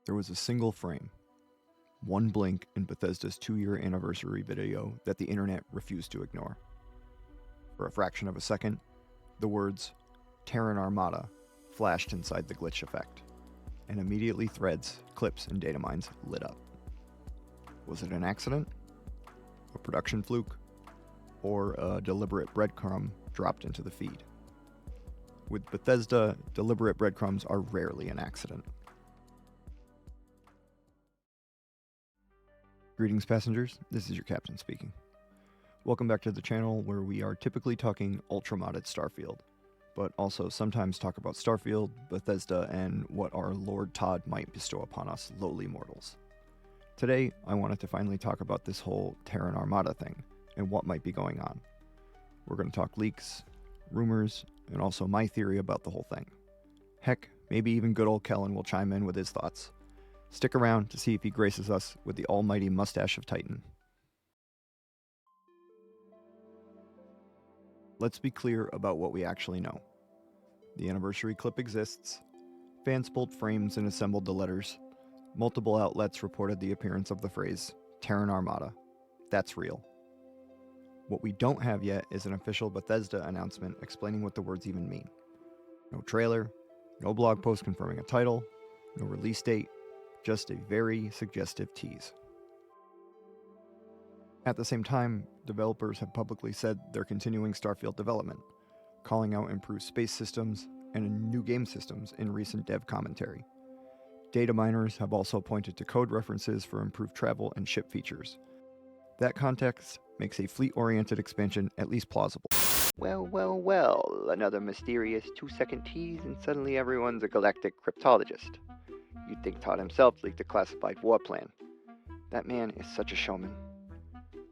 there was a single frame, one blink in Bethesda's 2-year anniversary video that the internet refused to ignore. For a fraction of a second, the words Terran Armada flashed inside the glitch effect, and immediately threads, clips, and data mines lit up. Was it an accident? A production fluke? Or a deliberate breadcrumb dropped into the feed? With Bethesda, deliberate breadcrumbs are rarely an accident. Greetings, passengers. This is your captain speaking. Welcome back to the channel where we are typically talking ultra-modded Starfield, but also sometimes talk about Starfield, Bethesda, and what our Lord Todd might bestow upon us lowly mortals. Today, I wanted to finally talk about this whole Terran Armada thing and what might be going on. We're going to talk leaks, rumors, and also my theory about the whole thing. Heck, maybe even good old Kellen will chime in with his thoughts. Stick around to see if he graces us with the almighty mustache of Titan. Let's be clear about what we actually know. The anniversary clip exists. Fans pulled frames and assembled the letters. Multiple outlets reported the appearance of the phrase Terran Armada. That's real. What we don't have yet is an official Bethesda announcement explaining what the words even mean. No trailer, no blog post confirming a title, no release date, just a very suggestive tease. At the same time, developers have publicly said they're continuing Starfield development, calling out improved space systems and new game systems in recent dev commentary. Data miners have also pointed to code references for improved travel and ship features. That context makes a fleet-oriented expansion at least plausible. Well, another mysterious 2-second tease and suddenly everyone's a galactic cryptologist. You'd think Todd himself leaked a classified war plan. That man is such a showman.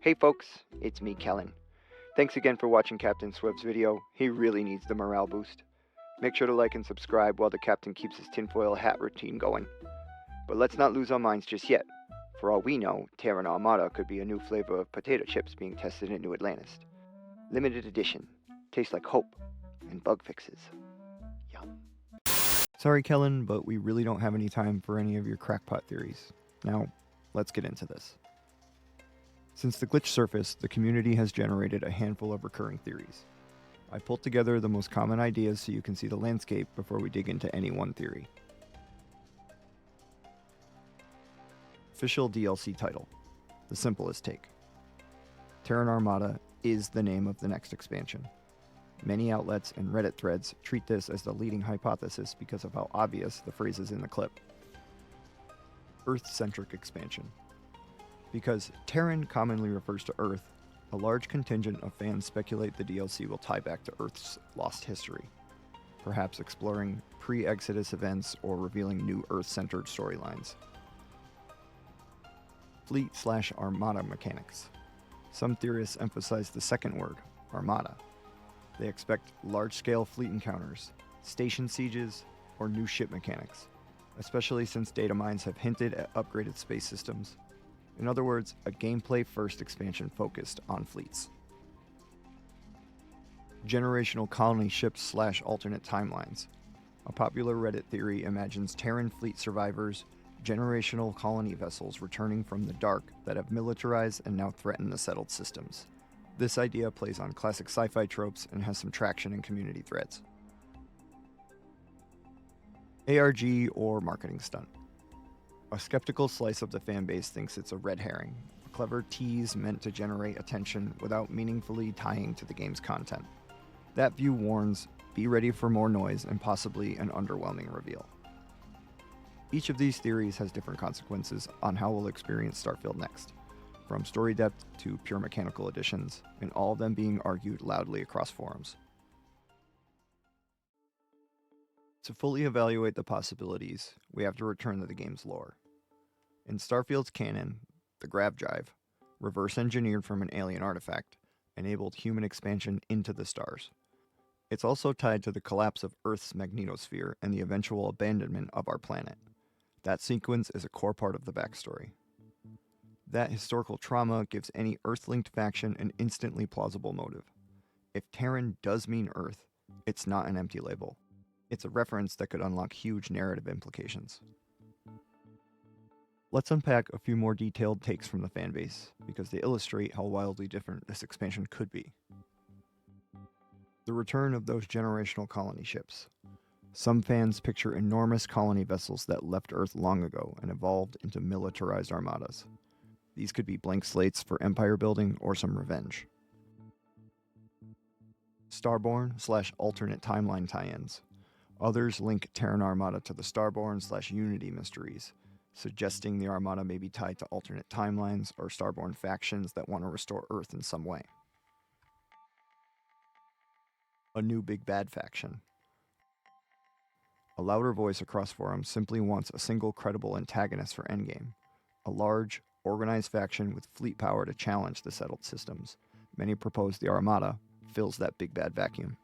Hey folks, it's me, Kellen. Thanks again for watching Captain Swurv's video. He really needs the morale boost. Make sure to like and subscribe while the captain keeps his tinfoil hat routine going. But let's not lose our minds just yet. For all we know, Terran Armada could be a new flavor of potato chips being tested in New Atlantis. Limited edition. Tastes like hope and bug fixes. Yum. Sorry, Kellen, but we really don't have any time for any of your crackpot theories. Now, let's get into this. Since the glitch surfaced, the community has generated a handful of recurring theories. I pulled together the most common ideas so you can see the landscape before we dig into any one theory. Official DLC title. The simplest take. Terran Armada is the name of the next expansion. Many outlets and Reddit threads treat this as the leading hypothesis because of how obvious the phrase is in the clip. Earth-centric expansion. Because Terran commonly refers to Earth, a large contingent of fans speculate the DLC will tie back to Earth's lost history, perhaps exploring pre-Exodus events or revealing new Earth-centered storylines. Fleet/Armada mechanics. Some theorists emphasize the second word, Armada. They expect large-scale fleet encounters, station sieges, or new ship mechanics, especially since data mines have hinted at upgraded space systems. In other words, a gameplay-first expansion focused on fleets. Generational colony ships/alternate timelines. A popular Reddit theory imagines Terran fleet survivors, generational colony vessels returning from the dark that have militarized and now threaten the settled systems. This idea plays on classic sci-fi tropes and has some traction in community threads. ARG or marketing stunt. A skeptical slice of the fanbase thinks it's a red herring, a clever tease meant to generate attention without meaningfully tying to the game's content. That view warns, be ready for more noise and possibly an underwhelming reveal. Each of these theories has different consequences on how we'll experience Starfield next, from story depth to pure mechanical additions, and all of them being argued loudly across forums. To fully evaluate the possibilities, we have to return to the game's lore. In Starfield's canon, the grav drive, reverse engineered from an alien artifact, enabled human expansion into the stars. It's also tied to the collapse of Earth's magnetosphere and the eventual abandonment of our planet. That sequence is a core part of the backstory. That historical trauma gives any Earth-linked faction an instantly plausible motive. If Terran does mean Earth, it's not an empty label. It's a reference that could unlock huge narrative implications. Let's unpack a few more detailed takes from the fanbase, because they illustrate how wildly different this expansion could be. The return of those generational colony ships. Some fans picture enormous colony vessels that left Earth long ago and evolved into militarized armadas. These could be blank slates for empire building or some revenge. Starborn/alternate timeline tie-ins. Others link Terran Armada to the Starborn/Unity mysteries, suggesting the Armada may be tied to alternate timelines or Starborn factions that want to restore Earth in some way. A new big bad faction. A louder voice across forums simply wants a single credible antagonist for Endgame. A large, organized faction with fleet power to challenge the settled systems. Many propose the Armada fills that big bad vacuum.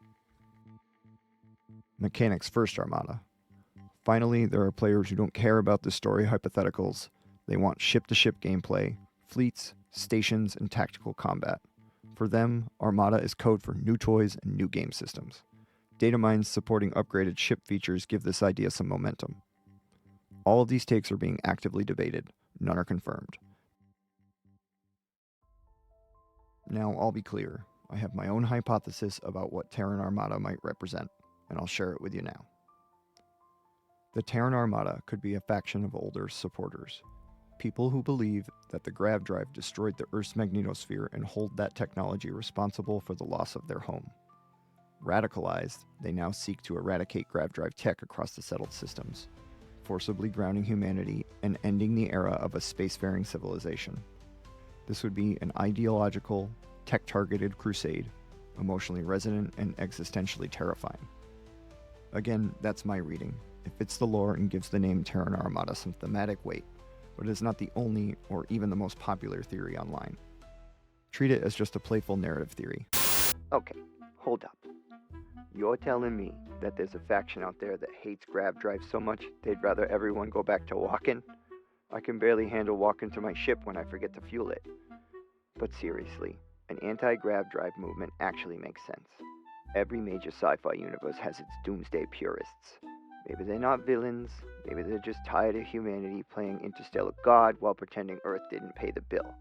Mechanics first Armada. Finally, there are players who don't care about the story hypotheticals. They want ship-to-ship gameplay, fleets, stations, and tactical combat. For them, Armada is code for new toys and new game systems. Data mines supporting upgraded ship features give this idea some momentum. All of these takes are being actively debated. None are confirmed. Now, I'll be clear. I have my own hypothesis about what Terran Armada might represent, and I'll share it with you now. The Terran Armada could be a faction of older supporters. People who believe that the grav drive destroyed the Earth's magnetosphere and hold that technology responsible for the loss of their home. Radicalized, they now seek to eradicate grav drive tech across the settled systems, forcibly grounding humanity and ending the era of a spacefaring civilization. This would be an ideological, tech-targeted crusade, emotionally resonant and existentially terrifying. Again, that's my reading. It fits the lore and gives the name Terran Armada some thematic weight, but it is not the only or even the most popular theory online. Treat it as just a playful narrative theory. Okay, hold up. You're telling me that there's a faction out there that hates grav drives so much they'd rather everyone go back to walking? I can barely handle walking to my ship when I forget to fuel it. But seriously, an anti-grav drive movement actually makes sense. Every major sci-fi universe has its doomsday purists. Maybe they're not villains, maybe they're just tired of humanity playing interstellar god while pretending Earth didn't pay the bill.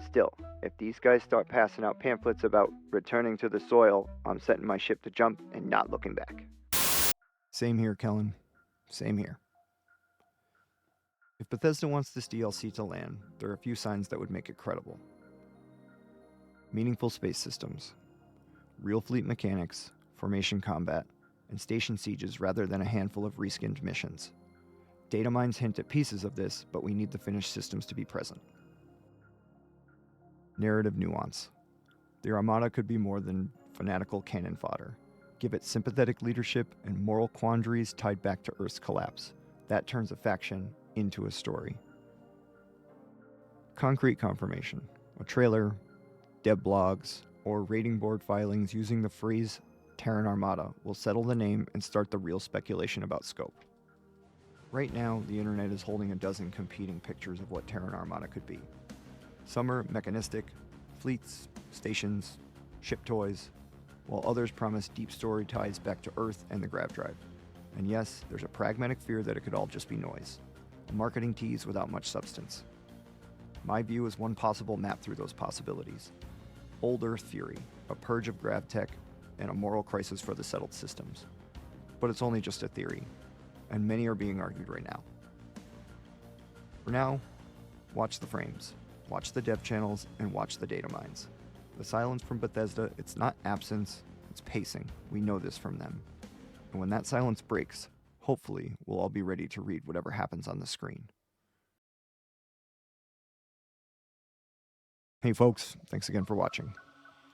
Still, if these guys start passing out pamphlets about returning to the soil, I'm setting my ship to jump and not looking back. Same here, Kellen. Same here. If Bethesda wants this DLC to land, there are a few signs that would make it credible. Meaningful space systems. Real fleet mechanics, formation combat, and station sieges rather than a handful of reskinned missions. Data mines hint at pieces of this, but we need the finished systems to be present. Narrative nuance. The Armada could be more than fanatical cannon fodder. Give it sympathetic leadership and moral quandaries tied back to Earth's collapse. That turns a faction into a story. Concrete confirmation. A trailer, dev blogs, or rating board filings using the phrase Terran Armada will settle the name and start the real speculation about scope. Right now, the internet is holding a dozen competing pictures of what Terran Armada could be. Some are mechanistic, fleets, stations, ship toys, while others promise deep story ties back to Earth and the grav drive. And yes, there's a pragmatic fear that it could all just be noise, a marketing tease without much substance. My view is one possible map through those possibilities. Old Earth fury, a purge of grav tech, and a moral crisis for the settled systems. But it's only just a theory, and many are being argued right now. For now, watch the frames, watch the dev channels, and watch the data mines. The silence from Bethesda, it's not absence, it's pacing. We know this from them. And when that silence breaks, hopefully we'll all be ready to read whatever happens on the screen. Hey folks, thanks again for watching.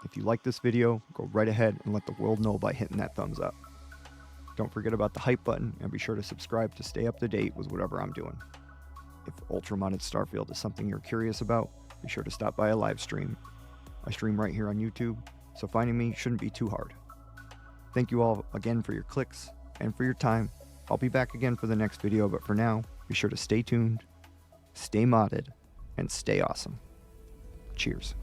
If you like this video, go right ahead and let the world know by hitting that thumbs up. Don't forget about the hype button and be sure to subscribe to stay up to date with whatever I'm doing. If ultra-modded Starfield is something you're curious about, be sure to stop by a live stream. I stream right here on YouTube, so finding me shouldn't be too hard. Thank you all again for your clicks and for your time. I'll be back again for the next video, but for now, be sure to stay tuned, stay modded, and stay awesome. Cheers.